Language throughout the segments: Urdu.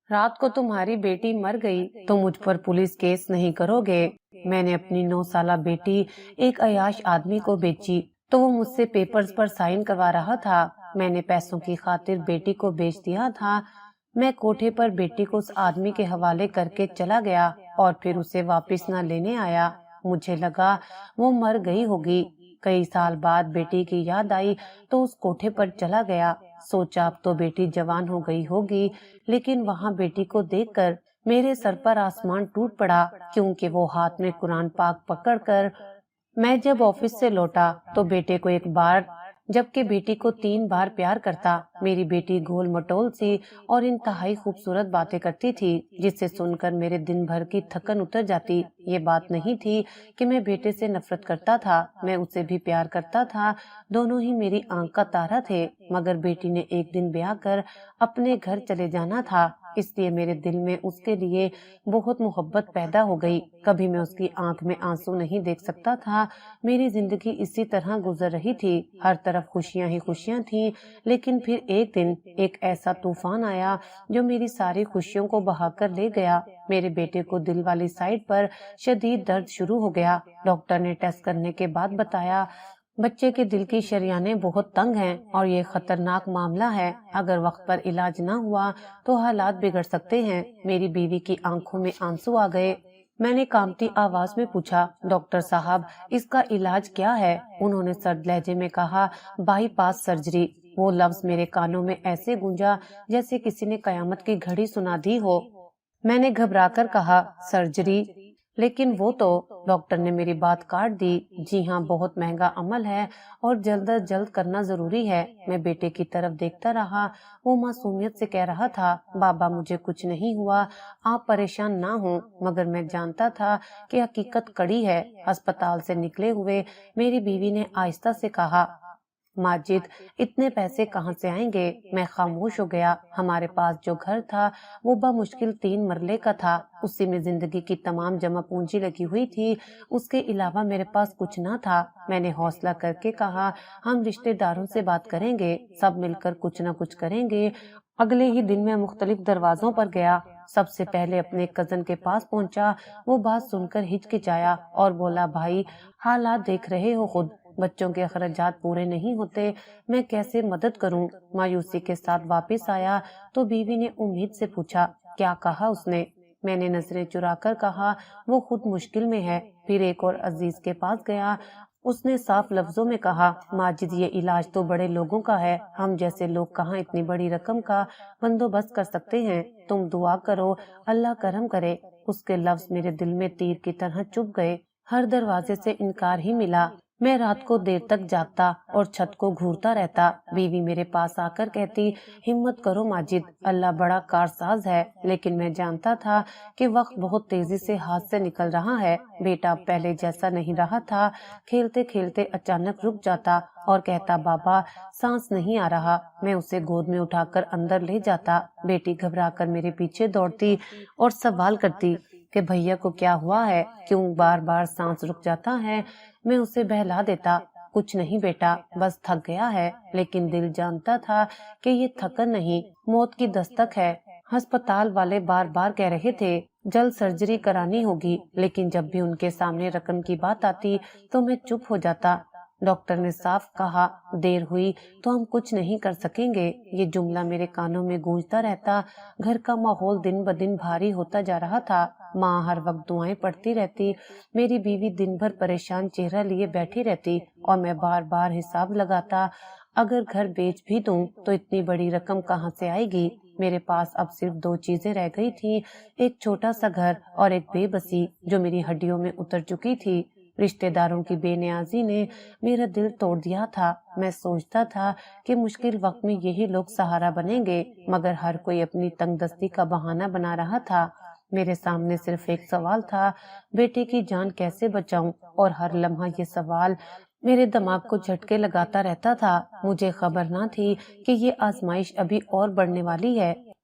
رات کو تمہاری بیٹی مر گئی تو مجھ پر پولیس کیس نہیں کرو گے؟ میں نے اپنی 9 سالہ بیٹی ایک عیاش آدمی کو بیچی تو وہ مجھ سے پیپرز پر سائن کروا رہا تھا۔ میں نے پیسوں کی خاطر بیٹی کو بیچ دیا تھا۔ میں کوٹھے پر بیٹی کو اس آدمی کے حوالے کر کے چلا گیا اور پھر اسے واپس نہ لینے آیا۔ مجھے لگا وہ مر گئی ہوگی۔ کئی سال بعد بیٹی کی یاد آئی تو اس کوٹھے پر چلا گیا۔ سوچا اب تو بیٹی جوان ہو گئی ہوگی، لیکن وہاں بیٹی کو دیکھ کر میرے سر پر آسمان ٹوٹ پڑا، کیونکہ وہ ہاتھ میں قرآن پاک پکڑ کر میں جب آفس سے لوٹا تو بیٹے کو 1 بار جبکہ بیٹی کو 3 بار پیار کرتا۔ میری بیٹی گول مٹول سی اور انتہائی خوبصورت باتیں کرتی تھی، جسے سن کر میرے دن بھر کی تھکن اتر جاتی۔ یہ بات نہیں تھی کہ میں بیٹے سے نفرت کرتا تھا، میں اسے بھی پیار کرتا تھا، دونوں ہی میری آنکھ کا تارا تھے، مگر بیٹی نے ایک دن بیاہ کر اپنے گھر چلے جانا تھا، اس لیے میرے دل میں اس کے لیے بہت محبت پیدا ہو گئی۔ کبھی میں اس کی آنکھ میں آنسو نہیں دیکھ سکتا تھا۔ میری زندگی اسی طرح گزر رہی تھی، ہر طرف خوشیاں ہی خوشیاں تھیں، لیکن پھر ایک دن ایک ایسا طوفان آیا جو میری ساری خوشیوں کو بہا کر لے گیا۔ میرے بیٹے کو دل والی سائڈ پر شدید درد شروع ہو گیا۔ ڈاکٹر نے ٹیسٹ کرنے کے بعد بتایا بچے کے دل کی شریانیں بہت تنگ ہیں اور یہ خطرناک معاملہ ہے، اگر وقت پر علاج نہ ہوا تو حالات بگڑ سکتے ہیں۔ میری بیوی کی آنکھوں میں آنسو آ گئے۔ میں نے کانپتی آواز میں پوچھا، ڈاکٹر صاحب اس کا علاج کیا ہے؟ انہوں نے سرد لہجے میں کہا، بائی پاس سرجری۔ وہ لفظ میرے کانوں میں ایسے گونجا جیسے کسی نے قیامت کی گھڑی سنا دی ہو۔ میں نے گھبرا کر کہا، سرجری؟ لیکن وہ تو… ڈاکٹر نے میری بات کاٹ دی، جی ہاں، بہت مہنگا عمل ہے اور جلد از جلد کرنا ضروری ہے۔ میں بیٹے کی طرف دیکھتا رہا۔ وہ معصومیت سے کہہ رہا تھا، بابا مجھے کچھ نہیں ہوا، آپ پریشان نہ ہوں، مگر میں جانتا تھا کہ حقیقت کڑی ہے۔ ہسپتال سے نکلے ہوئے میری بیوی نے آہستہ سے کہا، ماجد اتنے پیسے کہاں سے آئیں گے؟ میں خاموش ہو گیا۔ ہمارے پاس جو گھر تھا وہ بمشکل 3 مرلے کا تھا، اسی میں زندگی کی تمام جمع پونجی لگی ہوئی تھی، اس کے علاوہ میرے پاس کچھ نہ تھا۔ میں نے حوصلہ کر کے کہا، ہم رشتہ داروں سے بات کریں گے، سب مل کر کچھ نہ کچھ کریں گے۔ اگلے ہی دن میں مختلف دروازوں پر گیا، سب سے پہلے اپنے کزن کے پاس پہنچا۔ وہ بات سن کر ہچکچایا اور بولا، بھائی حالات دیکھ رہے ہو خود، بچوں کے اخراجات پورے نہیں ہوتے، میں کیسے مدد کروں؟ مایوسی کے ساتھ واپس آیا تو بیوی نے امید سے پوچھا، کیا کہا اس نے؟ میں نے نظریں چرا کر کہا، وہ خود مشکل میں ہے۔ پھر ایک اور عزیز کے پاس گیا، اس نے صاف لفظوں میں کہا، ماجد یہ علاج تو بڑے لوگوں کا ہے، ہم جیسے لوگ کہاں اتنی بڑی رقم کا بندوبست کر سکتے ہیں، تم دعا کرو اللہ کرم کرے۔ اس کے لفظ میرے دل میں تیر کی طرح چبھ گئے۔ ہر دروازے سے انکار ہی ملا۔ میں رات کو دیر تک جاگتا اور چھت کو گھورتا رہتا۔ بیوی میرے پاس آ کر کہتی، ہمت کرو ماجد، اللہ بڑا کارساز ہے۔ لیکن میں جانتا تھا کہ وقت بہت تیزی سے ہاتھ سے نکل رہا ہے۔ بیٹا اب پہلے جیسا نہیں رہا تھا، کھیلتے کھیلتے اچانک رک جاتا اور کہتا، بابا سانس نہیں آ رہا۔ میں اسے گود میں اٹھا کر اندر لے جاتا۔ بیٹی گھبرا کر میرے پیچھے دوڑتی اور سوال کرتی کہ بھیا کو کیا ہوا ہے، کیوں بار بار سانس رک جاتا ہے؟ میں اسے بہلا دیتا، کچھ نہیں بیٹا، بس تھک گیا ہے۔ لیکن دل جانتا تھا کہ یہ تھکن نہیں، موت کی دستک ہے۔ ہسپتال والے بار بار کہہ رہے تھے جلد سرجری کرانی ہوگی، لیکن جب بھی ان کے سامنے رقم کی بات آتی تو میں چپ ہو جاتا۔ ڈاکٹر نے صاف کہا، دیر ہوئی تو ہم کچھ نہیں کر سکیں گے۔ یہ جملہ میرے کانوں میں گونجتا رہتا۔ گھر کا ماحول دن بدن بھاری ہوتا جا رہا تھا۔ ماں ہر وقت دعائیں پڑھتی رہتی، میری بیوی دن بھر پریشان چہرہ لیے بیٹھی رہتی، اور میں بار بار حساب لگاتا، اگر گھر بیچ بھی دوں تو اتنی بڑی رقم کہاں سے آئے گی؟ میرے پاس اب صرف 2 چیزیں رہ گئی تھی، ایک چھوٹا سا گھر اور ایک بے بسی جو میری ہڈیوں میں اتر چکی تھی۔ رشتہ داروں کی بے نیازی نے میرا دل توڑ دیا تھا۔ میں سوچتا تھا کہ مشکل وقت میں یہی لوگ سہارا بنیں گے، مگر ہر کوئی اپنی تنگ دستی کا بہانہ بنا رہا تھا۔ میرے سامنے صرف ایک سوال تھا، بیٹے کی جان کیسے بچاؤں؟ اور ہر لمحہ یہ سوال میرے دماغ کو جھٹکے لگاتا رہتا تھا۔ مجھے خبر نہ تھی کہ یہ آزمائش ابھی اور بڑھنے والی ہے۔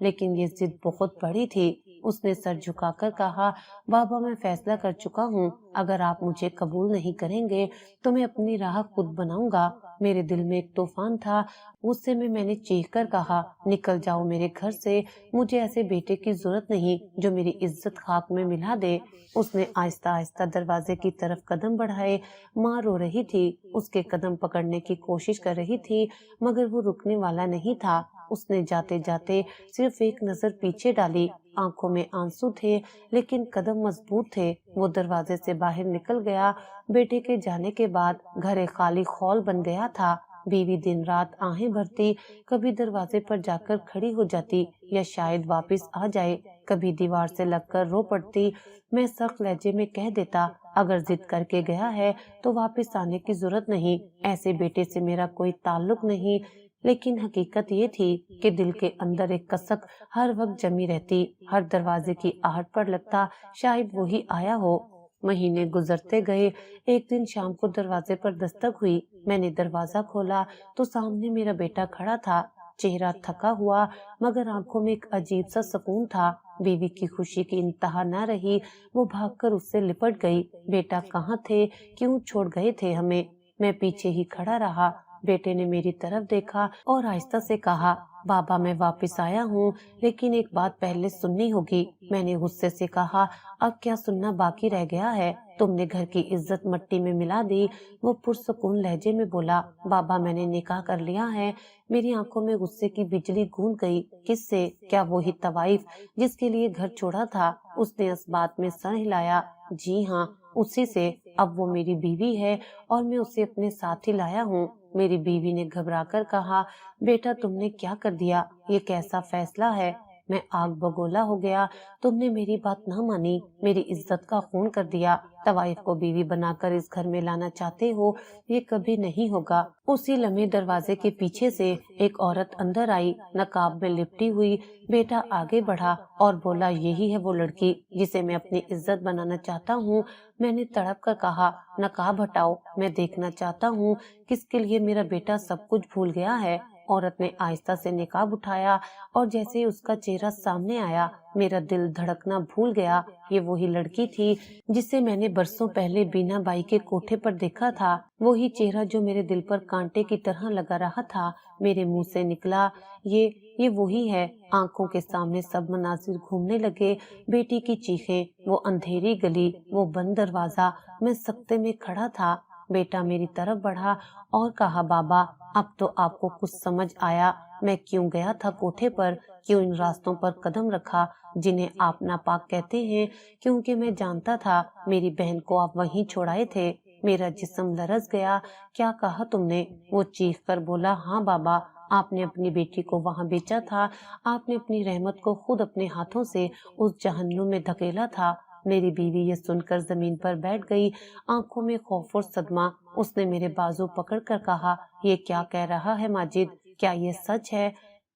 لیکن یہ ضد بہت بڑی تھی۔ اس نے سر جھکا کر کہا، بابا میں فیصلہ کر چکا ہوں، اگر آپ مجھے قبول نہیں کریں گے تو میں اپنی راہ خود بناؤں گا۔ میرے دل میں ایک طوفان تھا، غصے میں نے چیخ کر کہا، نکل جاؤ میرے گھر سے، مجھے ایسے بیٹے کی ضرورت نہیں جو میری عزت خاک میں ملا دے۔ اس نے آہستہ آہستہ دروازے کی طرف قدم بڑھائے۔ ماں رو رہی تھی، اس کے قدم پکڑنے کی کوشش کر رہی تھی مگر وہ رکنے والا نہیں تھا۔ اس نے جاتے جاتے صرف ایک نظر پیچھے ڈالی، آنکھوں میں آنسو تھے لیکن قدم مضبوط تھے۔ وہ دروازے سے باہر نکل گیا۔ بیٹے کے جانے کے بعد گھر ایک خالی خول بن گیا تھا۔ بیوی دن رات آہیں بھرتی، کبھی دروازے پر جا کر کھڑی ہو جاتی یا شاید واپس آ جائے، کبھی دیوار سے لگ کر رو پڑتی۔ میں سخت لہجے میں کہہ دیتا، اگر ضد کر کے گیا ہے تو واپس آنے کی ضرورت نہیں، ایسے بیٹے سے میرا کوئی تعلق نہیں۔ لیکن حقیقت یہ تھی کہ دل کے اندر ایک کسک ہر وقت جمی رہتی، ہر دروازے کی آہٹ پر لگتا شاید وہی آیا ہو۔ مہینے گزرتے گئے۔ ایک دن شام کو دروازے پر دستک ہوئی۔ میں نے دروازہ کھولا تو سامنے میرا بیٹا کھڑا تھا، چہرہ تھکا ہوا مگر آنکھوں میں ایک عجیب سا سکون تھا۔ بیوی کی خوشی کی انتہا نہ رہی، وہ بھاگ کر اس سے لپٹ گئی۔ بیٹا کہاں تھے؟ کیوں چھوڑ گئے تھے ہمیں؟ میں پیچھے ہی کھڑا رہا۔ بیٹے نے میری طرف دیکھا اور آہستہ سے کہا، بابا میں واپس آیا ہوں لیکن ایک بات پہلے سننی ہوگی۔ میں نے غصے سے کہا، اب کیا سننا باقی رہ گیا ہے؟ تم نے گھر کی عزت مٹی میں ملا دی۔ وہ پرسکون لہجے میں بولا، بابا میں نے نکاح کر لیا ہے۔ میری آنکھوں میں غصے کی بجلی گونج گئی۔ کس سے؟ کیا وہی طوائف جس کے لیے گھر چھوڑا تھا؟ اس نے اس بات میں سر ہلایا، جی ہاں اسی سے۔ اب وہ میری بیوی ہے اور میں اسے اپنے ساتھ ہی لایا ہوں۔ میری بیوی نے گھبرا کر کہا، بیٹا تم نے کیا کر دیا؟ یہ کیسا فیصلہ ہے؟ میں آگ بگولا ہو گیا۔ تم نے میری بات نہ مانی، میری عزت کا خون کر دیا۔ طوائف کو بیوی بنا کر اس گھر میں لانا چاہتے ہو، یہ کبھی نہیں ہوگا۔ اسی لمحے دروازے کے پیچھے سے ایک عورت اندر آئی، نقاب میں لپٹی ہوئی۔ بیٹا آگے بڑھا اور بولا، یہی ہے وہ لڑکی جسے میں اپنی عزت بنانا چاہتا ہوں۔ میں نے تڑپ کر کہا، نقاب ہٹاؤ، میں دیکھنا چاہتا ہوں کس کے لیے میرا بیٹا سب کچھ بھول گیا ہے۔ عورت نے آہستہ سے نقاب اٹھایا اور جیسے اس کا چہرہ سامنے آیا، میرا دل دھڑکنا بھول گیا۔ یہ وہی لڑکی تھی جسے میں نے برسوں پہلے بینا بائی کے کوٹھے پر دیکھا تھا، وہی چہرہ جو میرے دل پر کانٹے کی طرح لگا رہا تھا۔ میرے منہ سے نکلا، یہ وہی ہے۔ آنکھوں کے سامنے سب مناظر گھومنے لگے، بیٹی کی چیخیں، وہ اندھیری گلی، وہ بند دروازہ۔ میں سکتے میں کھڑا تھا۔ بیٹا میری طرف بڑھا اور کہا، بابا اب تو آپ کو کچھ سمجھ آیا، میں کیوں گیا تھا کوٹھے پر، کیوں ان راستوں پر قدم رکھا جنہیں آپ ناپاک کہتے ہیں، کیونکہ میں جانتا تھا میری بہن کو آپ وہیں چھوڑائے تھے۔ میرا جسم لرز گیا۔ کیا کہا تم نے؟ وہ چیخ کر بولا، ہاں بابا، آپ نے اپنی بیٹی کو وہاں بیچا تھا، آپ نے اپنی رحمت کو خود اپنے ہاتھوں سے اس جہنم میں دھکیلا تھا۔ میری بیوی یہ سن کر زمین پر بیٹھ گئی، آنکھوں میں خوف اور صدمہ۔ اس نے میرے بازو پکڑ کر کہا، یہ کیا کہہ رہا ہے ماجد؟ کیا یہ سچ ہے؟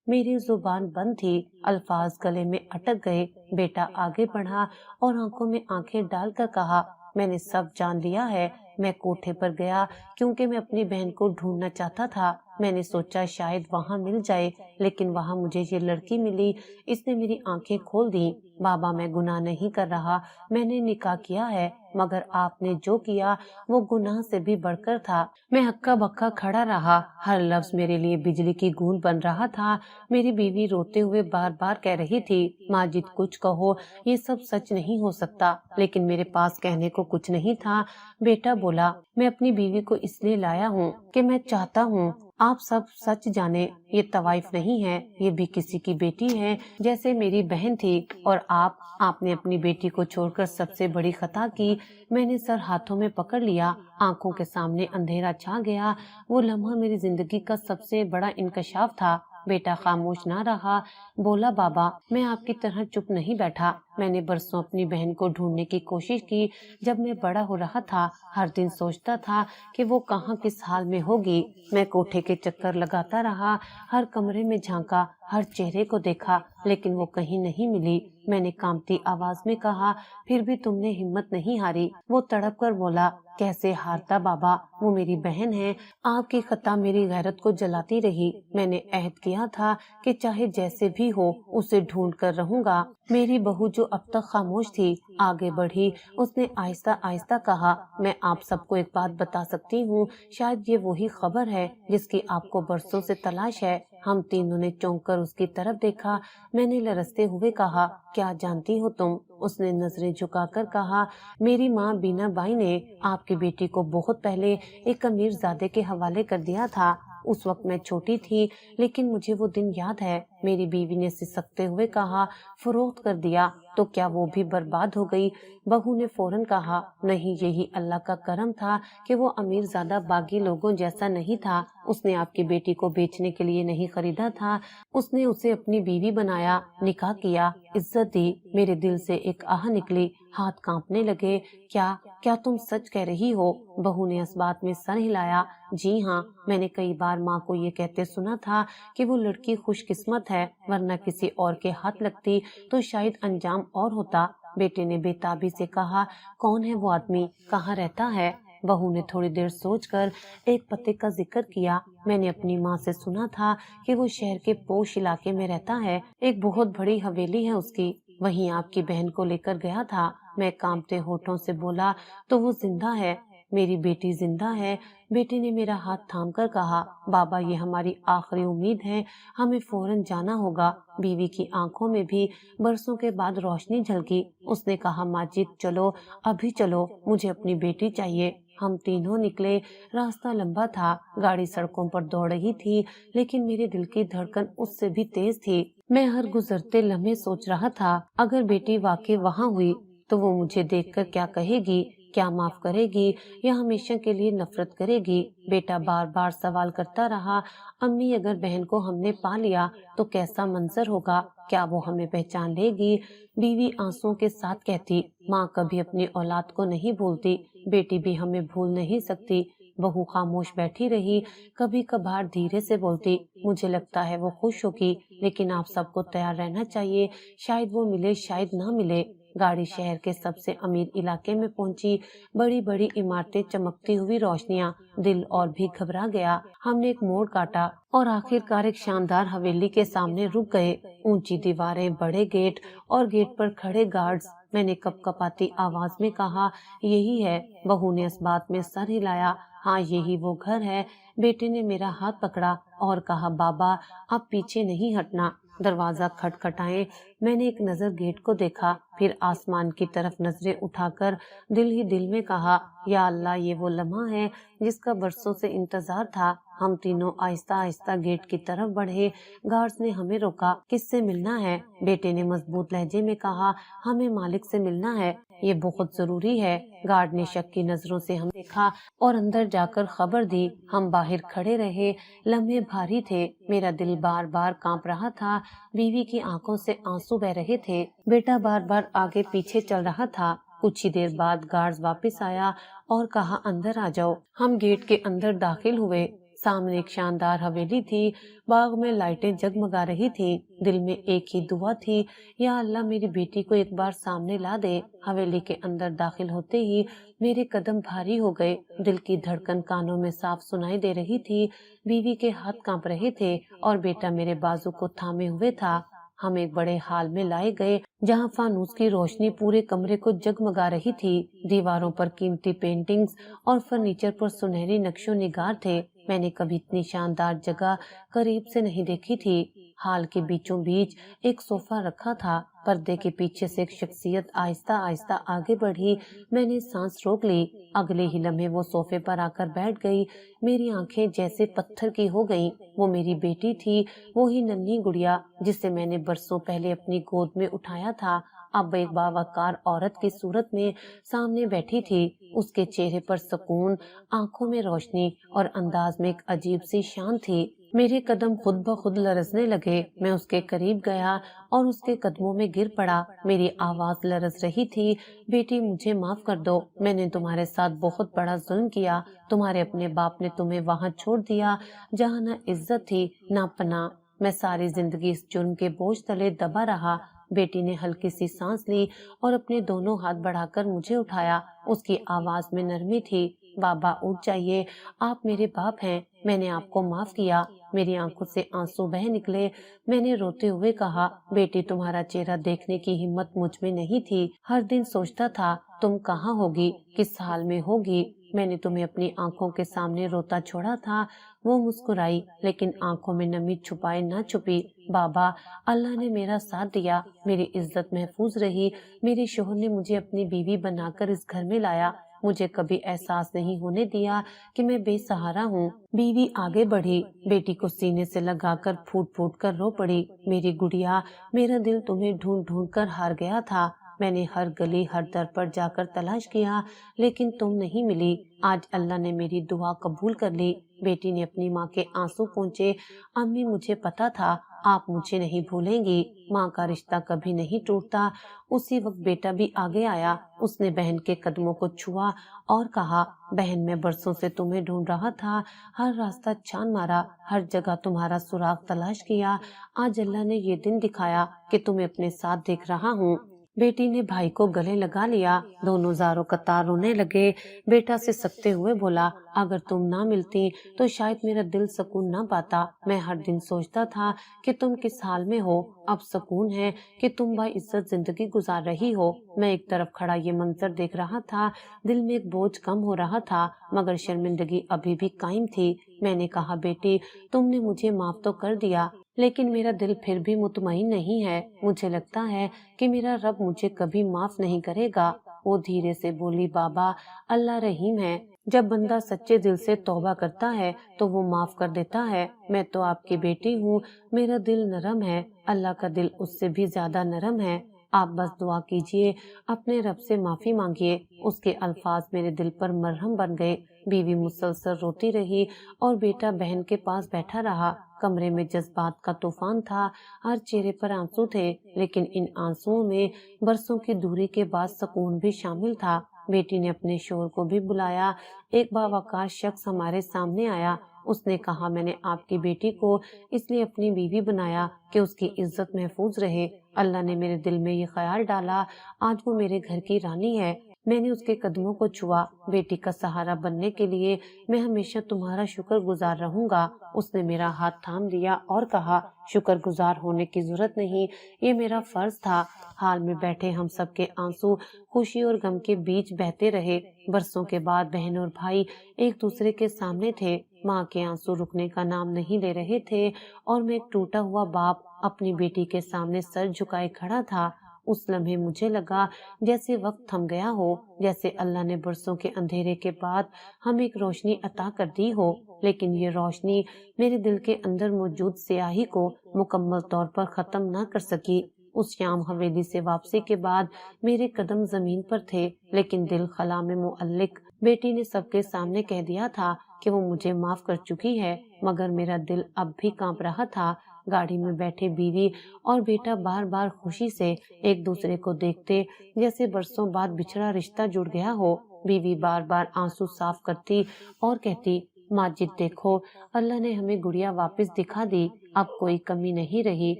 میری زبان بند تھی، الفاظ گلے میں اٹک گئے۔ بیٹا آگے بڑھا اور آنکھوں میں آنکھیں ڈال کر کہا، میں نے سب جان لیا ہے۔ میں کوٹھے پر گیا کیونکہ میں اپنی بہن کو ڈھونڈنا چاہتا تھا۔ میں نے سوچا شاید وہاں مل جائے، لیکن وہاں مجھے یہ لڑکی ملی۔ اس نے میری آنکھیں کھول دیں۔ بابا میں گناہ نہیں کر رہا، میں نے نکاح کیا ہے، مگر آپ نے جو کیا وہ گناہ سے بھی بڑھ کر تھا۔ میں ہکا بکا کھڑا رہا، ہر لفظ میرے لیے بجلی کی گونج بن رہا تھا۔ میری بیوی روتے ہوئے بار بار کہہ رہی تھی، ماجد کچھ کہو، یہ سب سچ نہیں ہو سکتا، لیکن میرے پاس کہنے کو کچھ نہیں تھا۔ بیٹا بولا، میں اپنی بیوی کو اس لیے لایا ہوں کہ میں چاہتا ہوں آپ سب سچ جانیں۔ یہ طوائف نہیں ہے، یہ بھی کسی کی بیٹی ہے جیسے میری بہن تھی، اور آپ نے اپنی بیٹی کو چھوڑ کر سب سے بڑی خطا کی۔ میں نے سر ہاتھوں میں پکڑ لیا، آنکھوں کے سامنے اندھیرا چھا گیا۔ وہ لمحہ میری زندگی کا سب سے بڑا انکشاف تھا۔ بیٹا خاموش نہ رہا، بولا، بابا میں آپ کی طرح چپ نہیں بیٹھا، میں نے برسوں اپنی بہن کو ڈھونڈنے کی کوشش کی۔ جب میں بڑا ہو رہا تھا ہر دن سوچتا تھا کہ وہ کہاں کس حال میں ہوگی۔ میں کوٹھے کے چکر لگاتا رہا، ہر کمرے میں جھانکا، ہر چہرے کو دیکھا لیکن وہ کہیں نہیں ملی۔ میں نے کانپتی آواز میں کہا، پھر بھی تم نے ہمت نہیں ہاری؟ وہ تڑپ کر بولا، کیسے ہارتا بابا، وہ میری بہن ہے، آپ کی خطا میری غیرت کو جلاتی رہی۔ میں نے عہد کیا تھا کہ چاہے جیسے بھی ہو اسے ڈھونڈ کر رہوں گا۔ میری بہو جو اب تک خاموش تھی آگے بڑھی، اس نے آہستہ آہستہ کہا، میں آپ سب کو ایک بات بتا سکتی ہوں، شاید یہ وہی خبر ہے جس کی آپ کو برسوں سے تلاش ہے۔ ہم تینوں نے چونک کر اس کی طرف دیکھا۔ میں نے لرزتے ہوئے کہا، کیا جانتی ہو تم؟ اس نے نظریں جھکا کر کہا، میری ماں بینا بائی نے آپ کی بیٹی کو بہت پہلے ایک امیر زادے کے حوالے کر دیا تھا۔ اس وقت میں چھوٹی تھی لیکن مجھے وہ دن یاد ہے۔ میری بیوی نے سسکتے ہوئے کہا، فروخت کر دیا تو کیا وہ بھی برباد ہو گئی؟ بہو نے فوراً کہا، نہیں، یہی اللہ کا کرم تھا کہ وہ امیر زادہ باغی لوگوں جیسا نہیں تھا۔ اس نے آپ کی بیٹی کو بیچنے کے لیے نہیں خریدا تھا، اس نے اسے اپنی بیوی بنایا، نکاح کیا، عزت دی۔ میرے دل سے ایک آہ نکلی، ہاتھ کانپنے لگے۔ کیا تم سچ کہہ رہی ہو؟ بہو نے اس بات میں سر ہلایا۔ جی ہاں، میں نے کئی بار ماں کو یہ کہتے سنا تھا کہ وہ لڑکی خوش قسمت ہے، ورنہ کسی اور کے ہاتھ لگتی تو شاید انجام اور ہوتا۔ بیٹے نے بے تابی سے کہا، کون ہے وہ آدمی، کہاں رہتا ہے؟ بہو نے تھوڑی دیر سوچ کر ایک پتے کا ذکر کیا۔ میں نے اپنی ماں سے سنا تھا کہ وہ شہر کے پوش علاقے میں رہتا ہے، ایک بہت بڑی حویلی ہے اس کی، وہیں آپ کی بہن کو لے کر گیا تھا۔ میں کانپتے ہونٹوں سے بولا، تو وہ زندہ ہے؟ میری بیٹی زندہ ہے؟ بیٹے نے میرا ہاتھ تھام کر کہا، بابا یہ ہماری آخری امید ہے، ہمیں فوراً جانا ہوگا۔ بیوی کی آنکھوں میں بھی برسوں کے بعد روشنی جھلکی۔ اس نے کہا، ماجد چلو، ابھی چلو، مجھے اپنی بیٹی چاہیے۔ ہم تینوں نکلے۔ راستہ لمبا تھا، گاڑی سڑکوں پر دوڑ رہی تھی، لیکن میرے دل کی دھڑکن اس سے بھی تیز تھی۔ میں ہر گزرتے لمحے سوچ رہا تھا، اگر بیٹی واقعی وہاں ہوئی تو وہ مجھے دیکھ کر کیا کہے گی، کیا معاف کرے گی یا ہمیشہ کے لیے نفرت کرے گی؟ بیٹا بار بار سوال کرتا رہا، امی اگر بہن کو ہم نے پا لیا تو کیسا منظر ہوگا، کیا وہ ہمیں پہچان لے گی؟ بیوی آنسوں کے ساتھ کہتی، ماں کبھی اپنی اولاد کو نہیں بھولتی، بیٹی بھی ہمیں بھول نہیں سکتی۔ بہو خاموش بیٹھی رہی، کبھی کبھار دھیرے سے بولتی، مجھے لگتا ہے وہ خوش ہوگی، لیکن آپ سب کو تیار رہنا چاہیے، شاید وہ ملے شاید نہ ملے۔ گاڑی شہر کے سب سے امیر علاقے میں پہنچی، بڑی بڑی عمارتیں، چمکتی ہوئی روشنیاں، دل اور بھی گھبرا گیا۔ ہم نے ایک موڑ کاٹا اور آخر کار ایک شاندار حویلی کے سامنے رک گئے، اونچی دیواریں، بڑے گیٹ اور گیٹ پر کھڑے گارڈز۔ میں نے کپ کپاتی آواز میں کہا، یہی ہے؟ بہو نے اس بات میں سر ہلایا، ہاں یہی وہ گھر ہے۔ بیٹے نے میرا ہاتھ پکڑا اور کہا، بابا اب پیچھے نہیں ہٹنا۔ دروازہ کھٹکھٹائے، میں نے ایک نظر گیٹ کو دیکھا، پھر آسمان کی طرف نظریں اٹھا کر دل ہی دل میں کہا، یا اللہ یہ وہ لمحہ ہے جس کا برسوں سے انتظار تھا۔ ہم تینوں آہستہ آہستہ گیٹ کی طرف بڑھے۔ گارڈز نے ہمیں روکا، کس سے ملنا ہے؟ بیٹے نے مضبوط لہجے میں کہا، ہمیں مالک سے ملنا ہے، یہ بہت ضروری ہے۔ گارڈ نے شک کی نظروں سے ہم دیکھا اور اندر جا کر خبر دی۔ ہم باہر کھڑے رہے، لمحے بھاری تھے، میرا دل بار بار کانپ رہا تھا، بیوی کی آنکھوں سے آنسو بہ رہے تھے، بیٹا بار بار آگے پیچھے چل رہا تھا۔ کچھ ہی دیر بعد گارڈز واپس آیا اور کہا، اندر آ جاؤ۔ ہم گیٹ کے اندر داخل ہوئے۔ سامنے ایک شاندار حویلی تھی، باغ میں لائٹیں جگمگا رہی تھی۔ دل میں ایک ہی دعا تھی، یا اللہ میری بیٹی کو ایک بار سامنے لا دے۔ حویلی کے اندر داخل ہوتے ہی میرے قدم بھاری ہو گئے، دل کی دھڑکن کانوں میں صاف سنائی دے رہی تھی، بیوی کے ہاتھ کانپ رہے تھے اور بیٹا میرے بازو کو تھامے ہوئے تھا۔ ہم ایک بڑے ہال میں لائے گئے جہاں فانوس کی روشنی پورے کمرے کو جگمگا رہی تھی۔ دیواروں پر قیمتی پینٹنگز اور فرنیچر پر سنہری نقش و نگار تھے۔ میں نے کبھی اتنی شاندار جگہ قریب سے نہیں دیکھی تھی۔ ہال کے بیچوں بیچ ایک صوفہ رکھا تھا، پردے کے پیچھے سے ایک شخصیت آہستہ آہستہ آگے بڑھی۔ میں نے سانس روک لی، اگلے ہی لمحے وہ صوفے پر آ کر بیٹھ گئی۔ میری آنکھیں جیسے پتھر کی ہو گئیں۔ وہ میری بیٹی تھی، وہی ننھی گڑیا جسے میں نے برسوں پہلے اپنی گود میں اٹھایا تھا، اب ایک باوقار عورت کی صورت میں سامنے بیٹھی تھی۔ اس کے چہرے پر سکون، آنکھوں میں روشنی اور انداز میں ایک عجیب سی شان تھی۔ میرے قدم خود بخود لرزنے لگے، میں اس کے قریب گیا اور اس کے قدموں میں گر پڑا۔ میری آواز لرز رہی تھی، بیٹی مجھے معاف کر دو، میں نے تمہارے ساتھ بہت بڑا ظلم کیا، تمہارے اپنے باپ نے تمہیں وہاں چھوڑ دیا جہاں نہ عزت تھی نہ پناہ۔ میں ساری زندگی اس جرم کے بوجھ تلے دبا رہا۔ بیٹی نے ہلکی سی سانس لی اور اپنے دونوں ہاتھ بڑھا کر مجھے اٹھایا۔ اس کی آواز میں نرمی تھی۔ بابا اٹھ جائیے، آپ میرے باپ ہیں، میں نے آپ کو معاف کیا۔ میری آنکھوں سے آنسو بہہ نکلے۔ میں نے روتے ہوئے کہا، بیٹی تمہارا چہرہ دیکھنے کی ہمت مجھ میں نہیں تھی۔ ہر دن سوچتا تھا تم کہاں ہوگی، کس حال میں ہوگی۔ میں نے تمہیں اپنی آنکھوں کے سامنے روتا چھوڑا تھا۔ وہ مسکرائی لیکن آنکھوں میں نمی چھپائے نہ چھپی۔ بابا، اللہ نے میرا ساتھ دیا، میری عزت محفوظ رہی۔ میرے شوہر نے مجھے اپنی بیوی بنا کر اس گھر میں لایا۔ مجھے کبھی احساس نہیں ہونے دیا کہ میں بے سہارا ہوں۔ بیوی آگے بڑھی، بیٹی کو سینے سے لگا کر پھوٹ پھوٹ کر رو پڑی۔ میری گڑیا، میرا دل تمہیں ڈھونڈ ڈھونڈ کر ہار گیا تھا۔ میں نے ہر گلی ہر در پر جا کر تلاش کیا لیکن تم نہیں ملی۔ آج اللہ نے میری دعا قبول کر لی۔ بیٹی نے اپنی ماں کے آنسو پونچھے۔ امی، مجھے پتا تھا آپ مجھے نہیں بھولیں گی۔ ماں کا رشتہ کبھی نہیں ٹوٹتا۔ اسی وقت بیٹا بھی آگے آیا۔ اس نے بہن کے قدموں کو چھوا اور کہا، بہن میں برسوں سے تمہیں ڈھونڈ رہا تھا، ہر راستہ چھان مارا، ہر جگہ تمہارا سراغ تلاش کیا۔ آج اللہ نے یہ دن دکھایا کہ تمہیں اپنے ساتھ دیکھ رہا ہوں۔ بیٹی نے بھائی کو گلے لگا لیا۔ دونوں زاروں قطار رونے لگے۔ بیٹا سے سکتے ہوئے بولا، اگر تم نہ ملتی تو شاید میرا دل سکون نہ پاتا۔ میں ہر دن سوچتا تھا کہ تم کس حال میں ہو۔ اب سکون ہے کہ تم باعزت زندگی گزار رہی ہو۔ میں ایک طرف کھڑا یہ منظر دیکھ رہا تھا، دل میں ایک بوجھ کم ہو رہا تھا مگر شرمندگی ابھی بھی قائم تھی۔ میں نے کہا، بیٹی تم نے مجھے معاف تو کر دیا لیکن میرا دل پھر بھی مطمئن نہیں ہے۔ مجھے لگتا ہے کہ میرا رب مجھے کبھی معاف نہیں کرے گا۔ وہ دھیرے سے بولی، بابا، اللہ رحیم ہے، جب بندہ سچے دل سے توبہ کرتا ہے تو وہ معاف کر دیتا ہے۔ میں تو آپ کی بیٹی ہوں، میرا دل نرم ہے، اللہ کا دل اس سے بھی زیادہ نرم ہے۔ آپ بس دعا کیجئے، اپنے رب سے معافی مانگیے۔ اس کے الفاظ میرے دل پر مرہم بن گئے۔ بیوی مسلسل روتی رہی اور بیٹا بہن کے پاس بیٹھا رہا۔ کمرے میں جذبات کا طوفان تھا، ہر چہرے پر آنسو تھے لیکن ان آنسوؤں میں برسوں کی دوری کے بعد سکون بھی شامل تھا۔ بیٹی نے اپنے شوہر کو بھی بلایا۔ ایک باوقار شخص ہمارے سامنے آیا۔ اس نے کہا، میں نے آپ کی بیٹی کو اس لیے اپنی بیوی بنایا کہ اس کی عزت محفوظ رہے۔ اللہ نے میرے دل میں یہ خیال ڈالا، آج وہ میرے گھر کی رانی ہے۔ میں نے اس کے قدموں کو چھوا۔ بیٹی کا سہارا بننے کے لیے میں ہمیشہ تمہارا شکر گزار رہوں گا۔ اس نے میرا ہاتھ تھام لیا اور کہا، شکر گزار ہونے کی ضرورت نہیں، یہ میرا فرض تھا۔ حال میں بیٹھے ہم سب کے آنسو خوشی اور غم کے بیچ بہتے رہے۔ برسوں کے بعد بہن اور بھائی ایک دوسرے کے سامنے تھے۔ ماں کے آنسو رکنے کا نام نہیں لے رہے تھے اور میں ایک ٹوٹا ہوا باپ اپنی بیٹی کے سامنے سر جھکائے کھڑا تھا۔ اس لمحے مجھے لگا جیسے وقت تھم گیا ہو، جیسے اللہ نے برسوں کے اندھیرے کے بعد ہمیں ایک روشنی عطا کر دی ہو، لیکن یہ روشنی میرے دل کے اندر موجود سیاہی کو مکمل طور پر ختم نہ کر سکی۔ اس شام حویلی سے واپسی کے بعد میرے قدم زمین پر تھے لیکن دل خلا میں معلق۔ بیٹی نے سب کے سامنے کہہ دیا تھا کہ وہ مجھے معاف کر چکی ہے مگر میرا دل اب بھی کانپ رہا تھا۔ گاڑی میں بیٹھے بیوی اور بیٹا بار بار خوشی سے ایک دوسرے کو دیکھتے جیسے برسوں بعد بچھڑا رشتہ جڑ گیا ہو۔ بیوی بار بار آنسو صاف کرتی اور کہتی، ماجد دیکھو، اللہ نے ہمیں گڑیا واپس دکھا دی، اب کوئی کمی نہیں رہی۔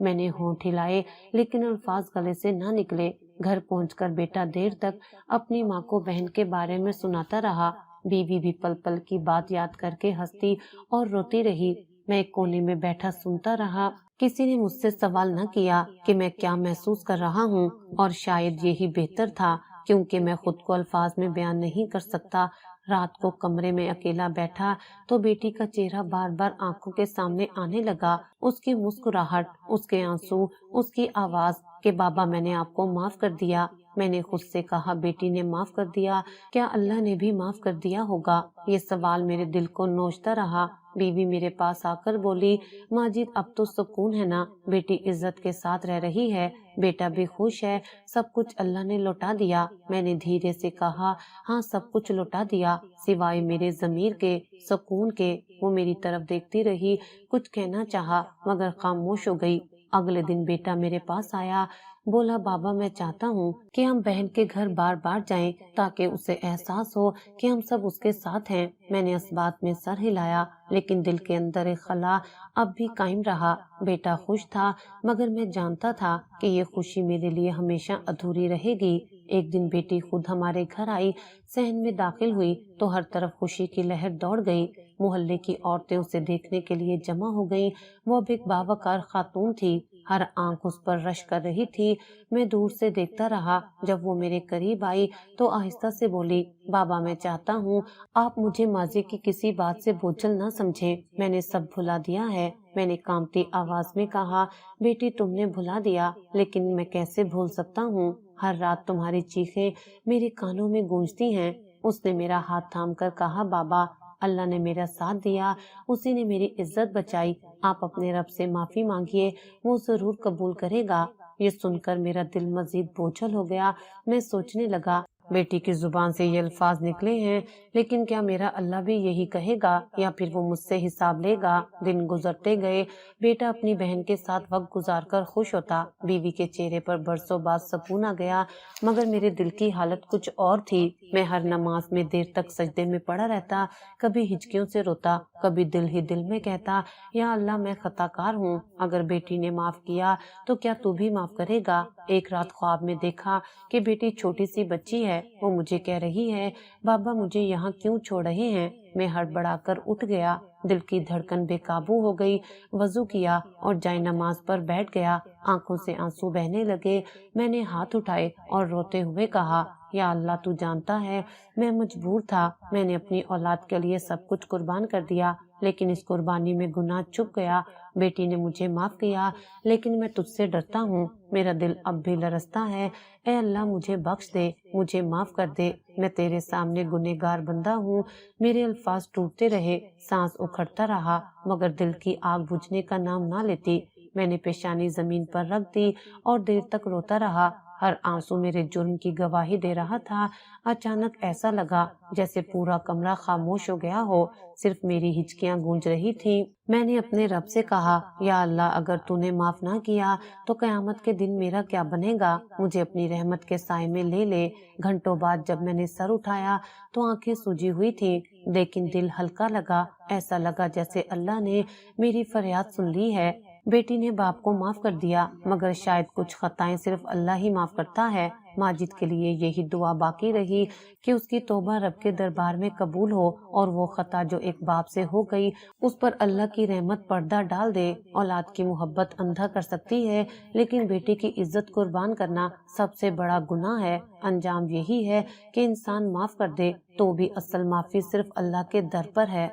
میں نے ہونٹ ہلائے لیکن الفاظ گلے سے نہ نکلے۔ گھر پہنچ کر بیٹا دیر تک اپنی ماں کو بہن کے بارے میں سناتا رہا۔ بیوی بھی پل پل کی بات یاد کر کے ہنستی اور روتی رہی۔ میں ایک کونے میں بیٹھا سنتا رہا۔ کسی نے مجھ سے سوال نہ کیا کہ میں کیا محسوس کر رہا ہوں، اور شاید یہی بہتر تھا کیونکہ میں خود کو الفاظ میں بیان نہیں کر سکتا۔ رات کو کمرے میں اکیلا بیٹھا تو بیٹی کا چہرہ بار بار آنکھوں کے سامنے آنے لگا، اس کی مسکراہٹ، اس کے آنسو، اس کی آواز کہ بابا میں نے آپ کو معاف کر دیا۔ میں نے خود سے کہا، بیٹی نے معاف کر دیا، کیا اللہ نے بھی معاف کر دیا ہوگا؟ یہ سوال میرے دل کو نوچتا رہا۔ بیوی میرے پاس آ کر بولی، ماجد اب تو سکون ہے نا، بیٹی عزت کے ساتھ رہ رہی ہے، بیٹا بھی خوش ہے، سب کچھ اللہ نے لوٹا دیا۔ میں نے دھیرے سے کہا، ہاں سب کچھ لوٹا دیا سوائے میرے ضمیر کے سکون کے۔ وہ میری طرف دیکھتی رہی، کچھ کہنا چاہا مگر خاموش ہو گئی۔ اگلے دن بیٹا میرے پاس آیا، بولا بابا میں چاہتا ہوں کہ ہم بہن کے گھر بار بار جائیں تاکہ اسے احساس ہو کہ ہم سب اس کے ساتھ ہیں۔ میں نے اس بات میں سر ہلایا لیکن دل کے اندر ایک خلا اب بھی قائم رہا۔ بیٹا خوش تھا مگر میں جانتا تھا کہ یہ خوشی میرے لیے ہمیشہ ادھوری رہے گی۔ ایک دن بیٹی خود ہمارے گھر آئی، صحن میں داخل ہوئی تو ہر طرف خوشی کی لہر دوڑ گئی۔ محلے کی عورتیں اسے دیکھنے کے لیے جمع ہو گئیں۔ وہ اب ایک باوقار خاتون تھی، ہر آنکھ اس پر رش کر رہی تھی۔ میں دور سے دیکھتا رہا، جب وہ میرے قریب آئی تو آہستہ سے بولی، بابا میں چاہتا ہوں آپ مجھے ماضی کی کسی بات سے بوجھل نہ سمجھیں، میں نے سب بھلا دیا ہے۔ میں نے کانپتی آواز میں کہا، بیٹی تم نے بھلا دیا لیکن میں کیسے بھول سکتا ہوں، ہر رات تمہاری چیخیں میرے کانوں میں گونجتی ہیں۔ اس نے میرا ہاتھ تھام کر کہا، بابا اللہ نے میرا ساتھ دیا، اسی نے میری عزت بچائی، آپ اپنے رب سے معافی مانگیے، وہ ضرور قبول کرے گا۔ یہ سن کر میرا دل مزید بوجھل ہو گیا۔ میں سوچنے لگا، بیٹی کی زبان سے یہ الفاظ نکلے ہیں، لیکن کیا میرا اللہ بھی یہی کہے گا یا پھر وہ مجھ سے حساب لے گا؟ دن گزرتے گئے، بیٹا اپنی بہن کے ساتھ وقت گزار کر خوش ہوتا، بیوی کے چہرے پر برسوں بعد سکون آ گیا، مگر میرے دل کی حالت کچھ اور تھی۔ میں ہر نماز میں دیر تک سجدے میں پڑا رہتا، کبھی ہچکیوں سے روتا، کبھی دل ہی دل میں کہتا، یا اللہ میں خطا کار ہوں، اگر بیٹی نے معاف کیا تو کیا تو بھی معاف کرے گا؟ ایک رات خواب میں دیکھا کہ بیٹی چھوٹی سی بچی ہے، وہ مجھے کہہ رہی ہے، بابا مجھے یہاں کیوں چھوڑ رہے ہیں؟ میں ہڑبڑا کر اٹھ گیا، دل کی دھڑکن بے قابو ہو گئی، وضو کیا اور جائے نماز پر بیٹھ گیا۔ آنکھوں سے آنسو بہنے لگے، میں نے ہاتھ اٹھائے اور روتے ہوئے کہا، یا اللہ تو جانتا ہے میں مجبور تھا، میں نے اپنی اولاد کے لیے سب کچھ قربان کر دیا، لیکن اس قربانی میں گناہ چھپ گیا۔ بیٹی نے مجھے معاف کیا لیکن میں تجھ سے ڈرتا ہوں، میرا دل اب بھی لرزتا ہے، اے اللہ مجھے بخش دے، مجھے معاف کر دے، میں تیرے سامنے گنہگار بندہ ہوں۔ میرے الفاظ ٹوٹتے رہے، سانس اکھڑتا رہا، مگر دل کی آگ بجھنے کا نام نہ لیتی۔ میں نے پیشانی زمین پر رکھ دی اور دیر تک روتا رہا، ہر آنسو میرے جرم کی گواہی دے رہا تھا۔ اچانک ایسا لگا جیسے پورا کمرہ خاموش ہو گیا ہو، صرف میری ہچکیاں گونج رہی تھیں۔ میں نے اپنے رب سے کہا، یا اللہ اگر تو نے معاف نہ کیا تو قیامت کے دن میرا کیا بنے گا؟ مجھے اپنی رحمت کے سائے میں لے لے۔ گھنٹوں بعد جب میں نے سر اٹھایا تو آنکھیں سوجی ہوئی تھیں، لیکن دل ہلکا لگا، ایسا لگا جیسے اللہ نے میری فریاد سن لی ہے۔ بیٹی نے باپ کو معاف کر دیا، مگر شاید کچھ خطائیں صرف اللہ ہی معاف کرتا ہے۔ ماجد کے لیے یہی دعا باقی رہی کہ اس کی توبہ رب کے دربار میں قبول ہو اور وہ خطا جو ایک باپ سے ہو گئی اس پر اللہ کی رحمت پردہ ڈال دے۔ اولاد کی محبت اندھا کر سکتی ہے لیکن بیٹی کی عزت قربان کرنا سب سے بڑا گناہ ہے۔ انجام یہی ہے کہ انسان معاف کر دے تو بھی اصل معافی صرف اللہ کے در پر ہے۔